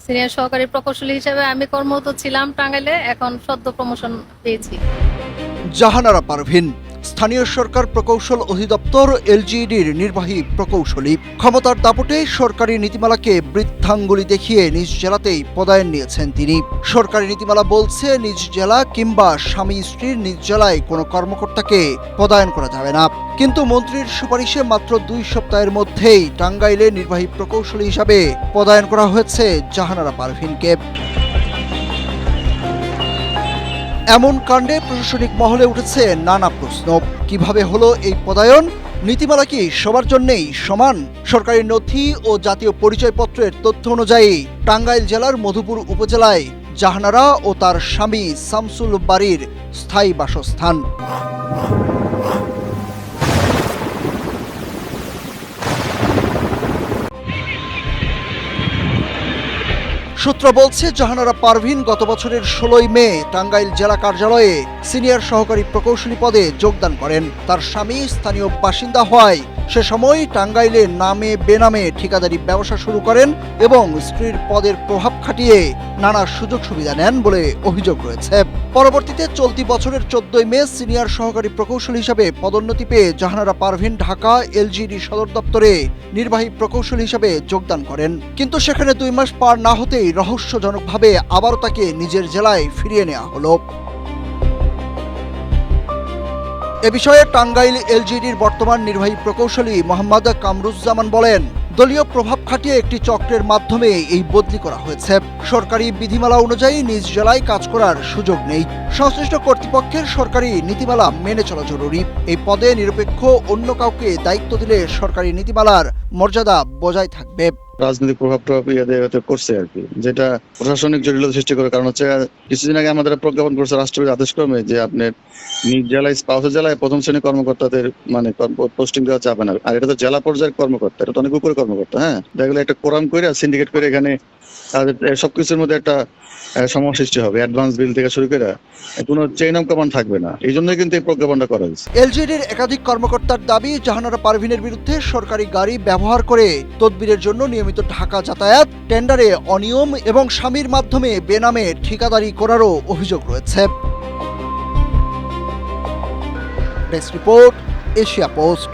Senior সহকারী প্রকৌশলী হিসেবে আমি কর্মরত ছিলাম টাঙ্গাইলে, এখন সদ্য প্রমোশন পেয়েছি। জাহানারা পারভীন স্থানীয় সরকার প্রকৌশল অধিদপ্তর এলজিইডির নির্বাহী প্রকৌশলী। ক্ষমতার দাপটে সরকারি নীতিমালাকে বৃদ্ধাঙ্গুলি দেখিয়ে নিজ জেলাতেই পদায়ন নিয়েছেন তিনি। সরকারি নীতিমালা বলছে নিজ জেলা কিংবা স্বামী স্ত্রীর নিজ জেলায় কোনো কর্মকর্তাকে পদায়ন করা যাবে না, কিন্তু মন্ত্রীর সুপারিশে মাত্র 2 সপ্তাহের মধ্যেই টাঙ্গাইলে নির্বাহী প্রকৌশলী হিসাবে পদায়ন করা হয়েছে জাহানারা পারভীনকে। এমন কাণ্ডে প্রশাসনিক মহলে উঠেছে নানা প্রশ্ন। কিভাবে হলো এই পদায়ন? নীতিমালা কি সবার জন্যই সমান? সরকারি নথি ও জাতীয় পরিচয়পত্রের তথ্য অনুযায়ী টাঙ্গাইল জেলার মধুপুর উপজেলায় জাহানারা ও তার স্বামী শামসুল বাড়ির স্থায়ী বাসস্থান। সূত্র বলছে জাহানারা পারভীন গত বছরের 16 মে টাঙ্গাইল জেলা কার্যালয়ে সিনিয়র সহকারী প্রকৌশলী পদে যোগদান করেন। তার স্বামী স্থানীয় বাসিন্দা হওয়ায় সে সময় টাঙ্গাইলে নামে বেনামে ঠিকাদারি ব্যবসা শুরু করেন এবং স্ত্রীর পদের প্রভাব খাটিয়ে নানা সুযোগ সুবিধা নেন বলে অভিযোগ রয়েছে। পরবর্তীতে চলতি বছরের 14 মে সিনিয়র সহকারী প্রকৌশলী হিসাবে পদোন্নতি পেয়ে জাহানারা পারভীন ঢাকা এলজিইডি সদর দপ্তরে নির্বাহী প্রকৌশলী হিসাবে যোগদান করেন, কিন্তু সেখানে 2 মাস পার না হতেই রহস্যজনকভাবে আবারও তাকে নিজের জেলায় ফিরিয়ে নেওয়া হলো। এ বিষয়ে টাঙ্গাইল এলজিইডির বর্তমান নির্বাহী প্রকৌশলী মোহাম্মদ কামরুজ্জামান বলেন, দলীয় প্রভাব খাটিয়ে একটি চক্রের মাধ্যমে এই বদলি করা হয়েছে। সরকারি বিধিমালা অনুযায়ী নিজ জেলায় কাজ করার সুযোগ নেই। সংশ্লিষ্ট কর্তৃপক্ষের সরকারি নীতিমালা মেনে চলা জরুরি। এই পদে নিরপেক্ষ অন্য কাউকে দায়িত্ব দিলে সরকারি নীতিমালার মর্যাদা বজায় থাকবে। রাজনৈতিক প্রভাব করছে আর কি, যেটা প্রশাসনিক জটিলতা সৃষ্টি করে। কারণ হচ্ছে কিছুদিন আগে আমাদের প্রজ্ঞাপন করছে রাষ্ট্রপতি আদেশক্রমে যে আপনি নিজ জেলায় স্পাউসের জেলায় প্রথম শ্রেণী কর্মকর্তাদের মানে পোস্টিং দেওয়া যাবে না। আর এটা তো জেলা পর্যায়ের কর্মকর্তা, এটা তো অনেক উপরে কর্মকর্তা। হ্যাঁ, দেখা গেলে একটা কোরাম করে সিন্ডিকেট করে এখানে তাদের সবকিছুর মধ্যে একটা সমস্যা সৃষ্টি হবে। অ্যাডভান্স বিল থেকে শুরু করে কোনো চেইন অফ কমান্ড থাকবে না। এই জন্যই কিন্তু এই প্রজ্ঞাপনটা করা হয়েছে। এলজিইডির একাধিক কর্মকর্তার দাবি, জাহানারা পারভীনের বিরুদ্ধে সরকারি গাড়ি ব্যবহার করে তদবিরের জন্য নিয়মিত ঢাকা যাতায়াত, টেন্ডারে অনিয়ম এবং স্বামীর মাধ্যমে বেনামে ঠিকাদারি করারও অভিযোগ রয়েছে। Desk report, Asia post.